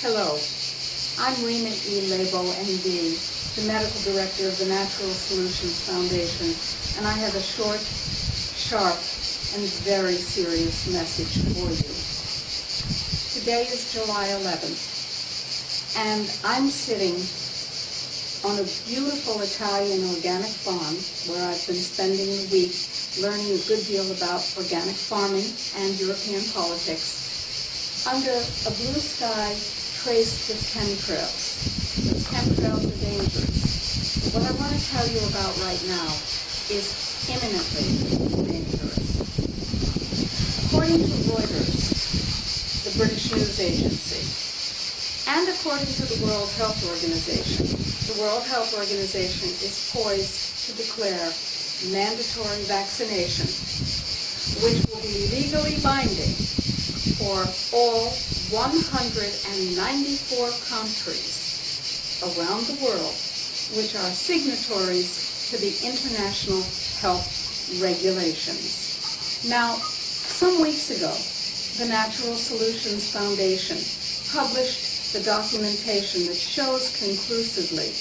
Hello, I'm Rima E. Laibow, MD, the Medical Director of the Natural Solutions Foundation, and I have a short, sharp, and very serious message for you. Today is July 11th, and I'm sitting on a beautiful Italian organic farm where I've been spending the week learning a good deal about organic farming and European politics under a blue sky traced with chemtrails. Those chemtrails are dangerous. What I want to tell you about right now is imminently dangerous. According to Reuters, the British news agency, and according to the World Health Organization, the World Health Organization is poised to declare mandatory vaccination, which will be legally binding for all 194 countries around the world, which are signatories to the international health regulations. Now, some weeks ago, the Natural Solutions Foundation published the documentation that shows conclusively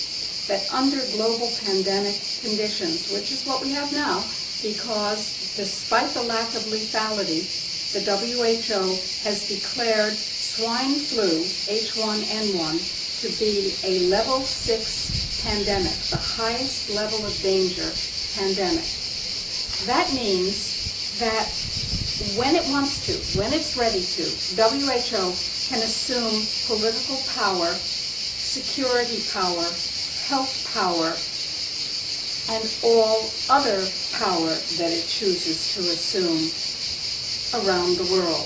that under global pandemic conditions, which is what we have now, because despite the lack of lethality, the W.H.O. has declared swine flu, H1N1, to be a level 6 pandemic, the highest level of danger pandemic. That means that when it wants to, when it's ready to, WHO can assume political power, security power, health power, and all other power that it chooses to assume around the world.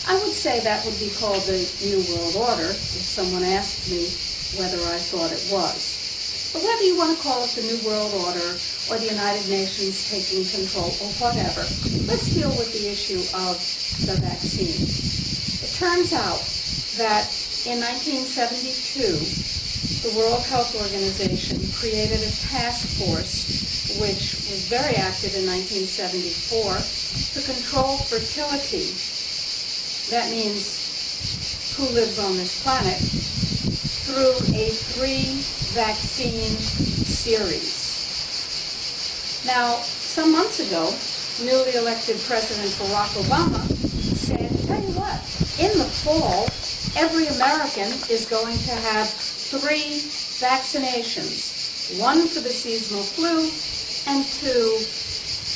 I would say that would be called the New World Order if someone asked me whether I thought it was. But whether you want to call it the New World Order or the United Nations taking control or whatever, let's deal with the issue of the vaccine. It turns out that in 1972, the World Health Organization created a task force which was very active in 1974 to control fertility. That means who lives on this planet through a 3-vaccine series. Now, some months ago, newly elected President Barack Obama said, tell you what, in the fall, every American is going to have 3 vaccinations, 1 for the seasonal flu and 2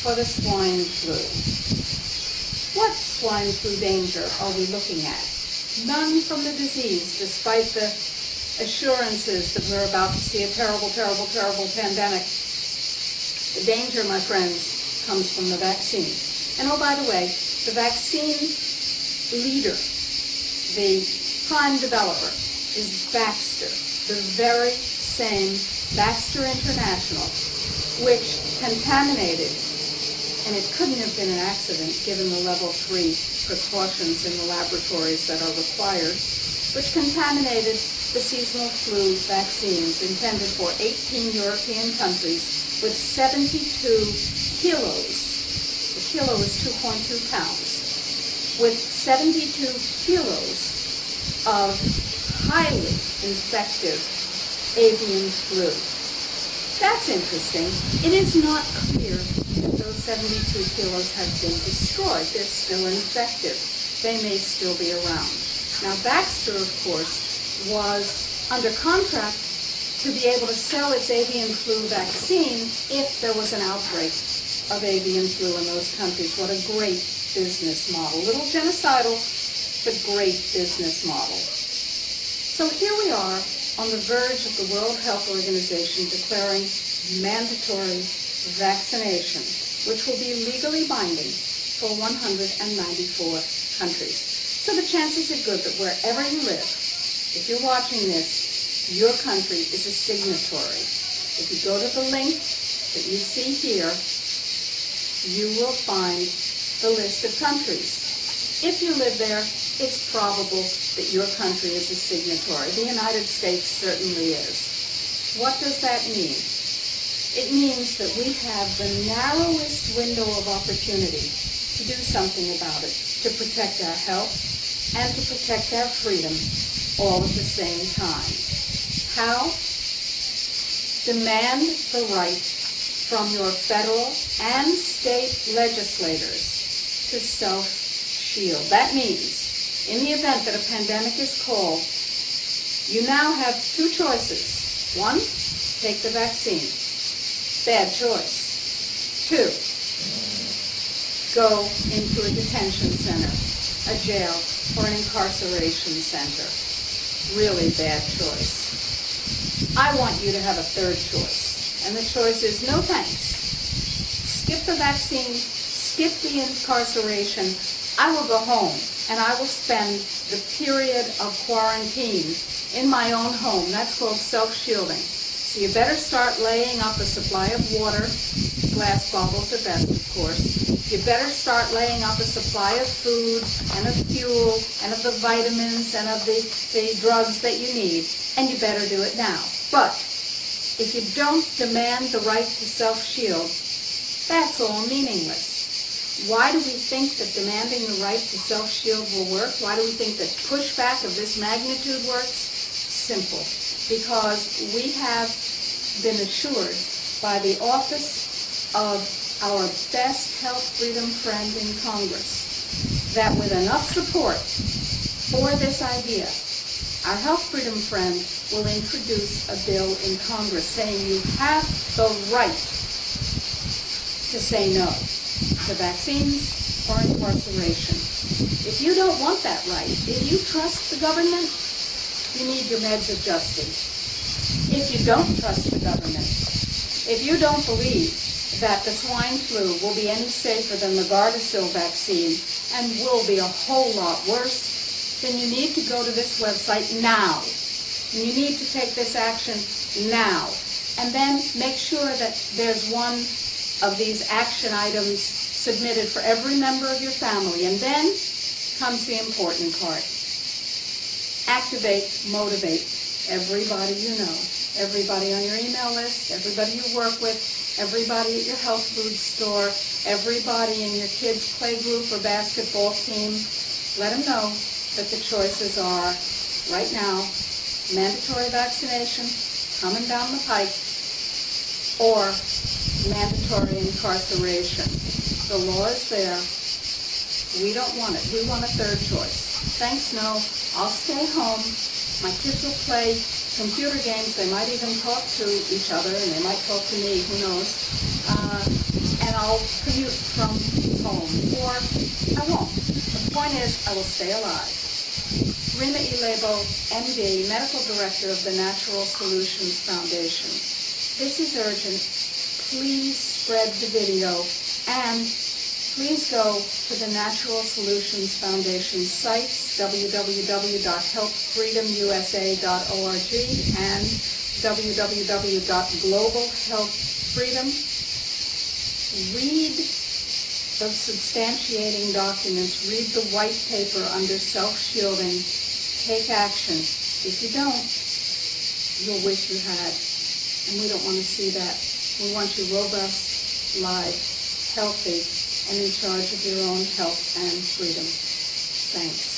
for the swine flu. What swine flu danger are we looking at? None from the disease, despite the assurances that we're about to see a terrible, terrible, terrible pandemic. The danger, my friends, comes from the vaccine. And oh, by the way, the vaccine leader, the prime developer, is Baxter, the very same Baxter International, which contaminated, and it couldn't have been an accident given the level 3 precautions in the laboratories that are required, which contaminated the seasonal flu vaccines intended for 18 European countries with 72 kilos. The kilo is 2.2 pounds. With 72 kilos of highly infective avian flu. That's interesting. It is not clear that those 72 kilos have been destroyed. They're still infective. They may still be around. Now, Baxter, of course, was under contract to be able to sell its avian flu vaccine if there was an outbreak of avian flu in those countries. What a great business model. A little genocidal, but great business model. So here we are on the verge of the World Health Organization declaring mandatory vaccination, which will be legally binding for 194 countries. So the chances are good that wherever you live, if you're watching this, your country is a signatory. If you go to the link that you see here, you will find the list of countries. If you live there, it's probable that your country is a signatory. The United States certainly is. What does that mean? It means that we have the narrowest window of opportunity to do something about it, to protect our health and to protect our freedom all at the same time. How? Demand the right from your federal and state legislators to self-shield. That means, in the event that a pandemic is called, you now have two choices. One, take the vaccine. Bad choice. Two, go into a detention center, a jail, or an incarceration center. Really bad choice. I want you to have a third choice, and the choice is no thanks. Skip the vaccine, skip the incarceration. I will go home, and I will spend the period of quarantine in my own home. That's called self-shielding. So you better start laying up a supply of water, glass bottles are best, of course. You better start laying up a supply of food and of fuel and of the vitamins and of the drugs that you need, and you better do it now. But if you don't demand the right to self-shield, that's all meaningless. Why do we think that demanding the right to self-shield will work? Why do we think that pushback of this magnitude works? Simple. Because we have been assured by the office of our best health freedom friend in Congress that with enough support for this idea, our health freedom friend will introduce a bill in Congress saying you have the right to say no to vaccines or incarceration. If you don't want that right, if you trust the government, you need your meds adjusted. If you don't trust the government, if you don't believe that the swine flu will be any safer than the Gardasil vaccine and will be a whole lot worse, then you need to go to this website now. And you need to take this action now. And then make sure that there's one of these action items submitted for every member of your family. And then comes the important part. Activate, motivate everybody you know, everybody on your email list, everybody you work with, everybody at your health food store, everybody in your kids' play group or basketball team. Let them know that the choices are, right now, mandatory vaccination coming down the pike, or mandatory incarceration. The law is there. We don't want it. We want a third choice. Thanks, no. I'll stay home. My kids will play computer games. They might even talk to each other, and they might talk to me. Who knows? And I'll commute from home, or I won't. The point is, I will stay alive. Rima E. Laibow, MD, Medical Director of the Natural Solutions Foundation. This is urgent. Please spread the video, and please go to the Natural Solutions Foundation sites, www.healthfreedomusa.org and www.globalhealthfreedom. Read the substantiating documents, read the white paper under self-shielding, take action. If you don't, you'll wish you had, and we don't want to see that. We want you robust, live, healthy, and in charge of your own health and freedom. Thanks.